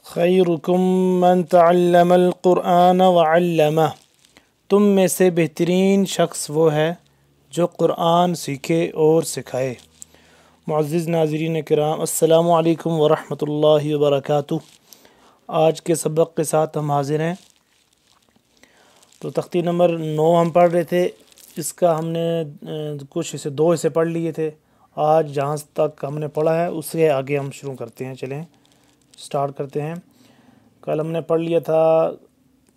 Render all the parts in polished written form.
خیرکم من تعلم القرآن وعلمہ، تم میں سے بہترین شخص وہ ہے جو قرآن سیکھے اور سکھائے۔ معزز ناظرین کرام، السلام علیکم ورحمۃ اللہ وبرکاتہ۔ آج کے سبق کے ساتھ ہم حاضر ہیں۔ تو تختی نمبر 9 ہم پڑھ رہے تھے، اس کا ہم نے کچھ اسے 2 حصے پڑھ لیے تھے۔ آج جہاں تک ہم نے پڑھا ہے اس سے آگے ہم شروع کرتے ہیں، چلیں سٹارٹ کرتے ہیں۔ کل ہم نے پڑھ لیا تھا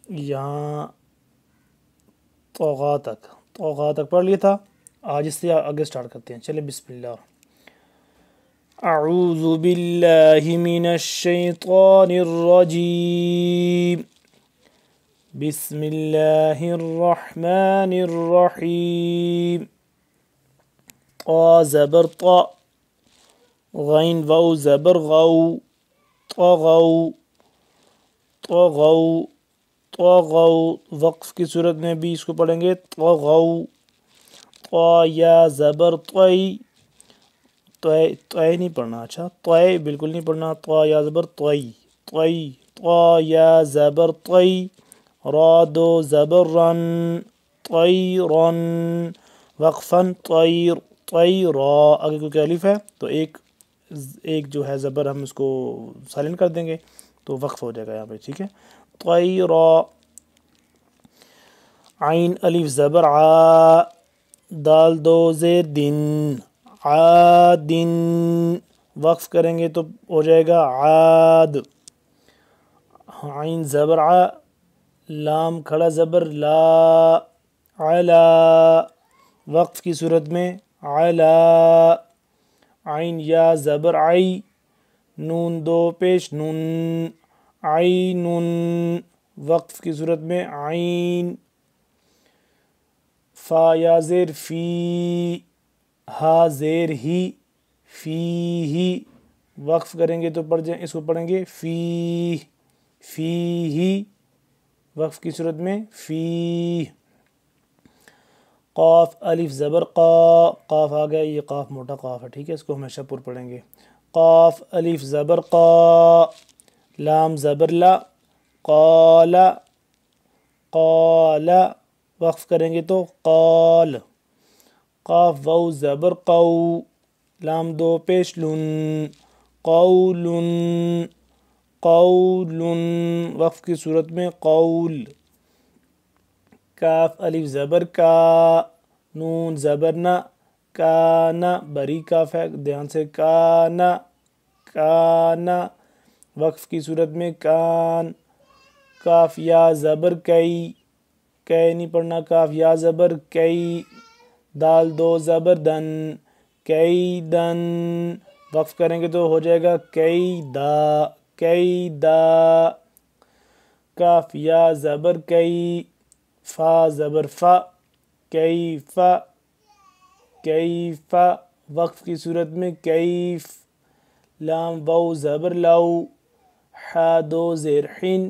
یہاں طغا تک پڑھ لیا تھا، آج اس سے آگے سٹارٹ کرتے ہیں، چلیں بسم اللہ۔ اعوذ باللہ من الشیطان الرجیم، بسم اللہ الرحمن الرحیم۔ طا زبر طا، غین واو زبر غو، طغوا طغوا طغوا، وقف کی صورت میں بھی اس کو پڑھیں گے طغوا۔ طا یا زبر طی، طے نہیں پڑھنا، اچھا طے بالکل نہیں پڑھنا، طا یا زبر طی طی، طا یا زبر طی، را دو زبر رن، طیرن، وقفاً طیر طیرا، اگر کوئی الف ہے تو ایک جو ہے زبر ہم اس کو سائلنٹ کر دیں گے تو وقف ہو جائے گا یہاں پہ، ٹھیک ہے۔ طیرا، عین الف زبر عا، دال دو زیر دن، عادن، وقف کریں گے تو ہو جائے گا عاد۔ عین زبر ع، لام کھڑا زبر لا، علا، وقف کی صورت میں علا۔ عین یا زبر عی، نون دو پیش نون، عین، وقف کی صورت میں عین۔ فا یا زیر فی، ہا زیر ہی، فی ہی، وقف کریں گے تو اس کو پڑھیں گے فی، فی ہی، وقف کی صورت میں فی۔ قاف الف زبر قا، قاف آ گیا، یہ قاف موٹا قاف ہے، ٹھیک ہے، اس کو ہمیشہ پر پڑھیں گے۔ قاف الف زبر قا، لام زبر لا، قال قال، وقف کریں گے تو قال۔ قاف واو زبر قو، لام دو پیش لن، قول قول، وقف کی صورت میں قول۔ کاف الف زبر کا، نون زبر نا، کانا، بری کاف ہے، دھیان سے، کانا کانا، وقف کی صورت میں کان۔ کاف یا زبر کئی، کئی نہیں پڑھنا، کاف یا زبر کئی، دال دو زبر دن، کئی دن، وقف کریں گے تو ہو جائے گا کئی دا کئی دا۔ کاف یا زبر کئی، فا زبر فا، کیف کیف، وقف کی صورت میں کیف۔ لام واو زبر لو، حا دو زیر حن،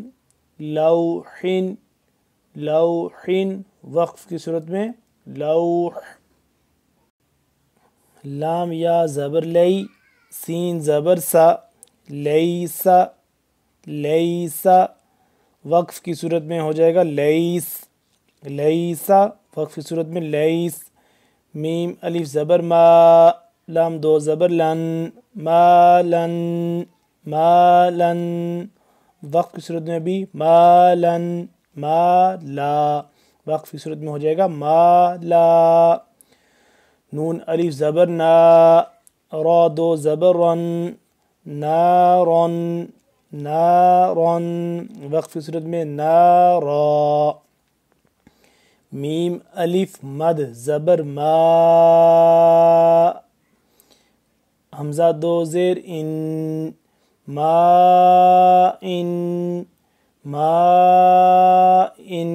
لوحن لوحن، وقف کی صورت میں لوح۔ لام یا زبر لئی، سین زبر سا، لیسا لیسا، وقف کی صورت میں ہو جائے گا لیس لیسا، وقف کی صورت میں لیس۔ میم الف زبر ما، لام دو زبر لن، مالن مالن، وقف کی صورت میں بھی مالن مالا، وقف کی صورت میں ہو جائے گا مالا۔ نون الف زبر نا، را دو زبر رن، نارن نارن، وقف کی صورت میں نارا۔ میم الف مد زبر ما، حمزہ دو زیر ان، ما ان ما ان،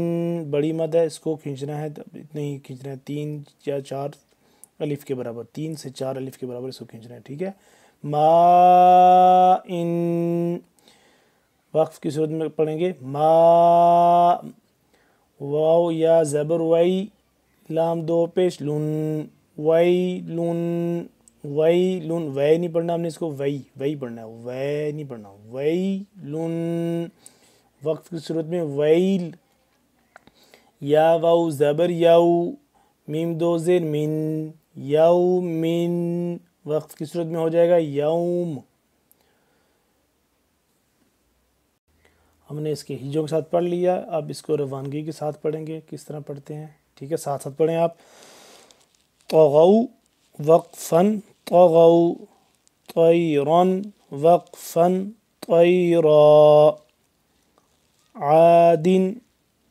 بڑی مد ہے، اس کو کھینچنا ہے، اتنا ہی کھینچنا ہے، 3 یا 4 الف کے برابر، 3 سے 4 الف کے برابر اس کو کھینچنا ہے، ٹھیک ہے۔ ما ان، وقف کی صورت میں پڑھیں گے ما۔ واو یا زبر وئی، لام دو پیش لن، وئی لن، ویلن، وے نہیں پڑھنا ہم نے اس کو، وئی پڑھنا ہے، وے نہیں پڑھنا، ویلن وقف کی صورت میں ویل. یا واو زبر یو، میم دو زیر من، یومن وقف کی صورت میں ہو جائے گا یوم. ہم نے اس کے ہجوں کے ساتھ پڑھ لیا، اب اس کو روانگی کے ساتھ پڑھیں گے. کس طرح پڑھتے ہیں؟ ٹھیک ہے، ساتھ ساتھ پڑھیں آپ. طغوا وقفا طغوا، طیرا وقفا طیرا، عاد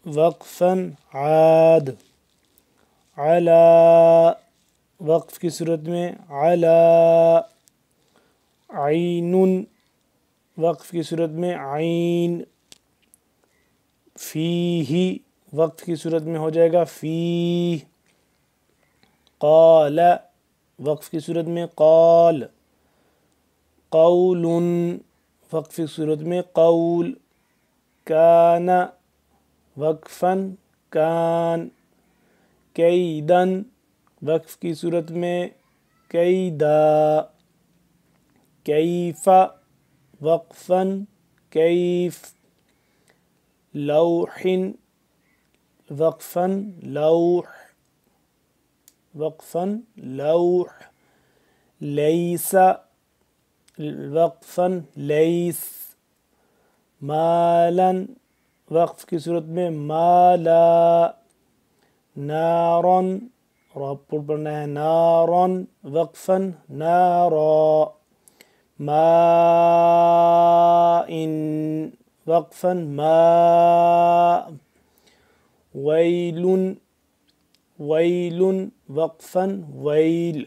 وقفا عاد، علا وقف کی صورت میں علا، عین وقف کی صورت میں عین، فیہ وقف کی صورت میں ہو جائے گا فیہ، قال وقف کی صورت میں قال، قول وقف کی صورت میں قول، کان وقفا کان، کیدا وقف کی صورت میں کیدا، کیف وقفا کیف، لوح وقفا لوح، وقفا لوح، لیس وقفا لیس، مالا وقف کی صورت میں مالا، نارا راپور پڑھنا ہے، نارا وقفا نارا، ماء وقفا ماء، ویل ویل وقفا ویل،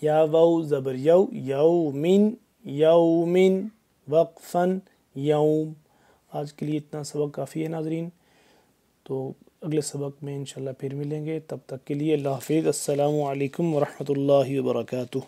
یا واو زبر یو، یومن یومن وقفا یوم. آج کے لیے اتنا سبق کافی ہے ناظرین، تو اگلے سبق میں انشاءاللہ پھر ملیں گے. تب تک کے لیے اللہ حافظ. السلام علیکم ورحمۃ اللہ وبرکاتہ.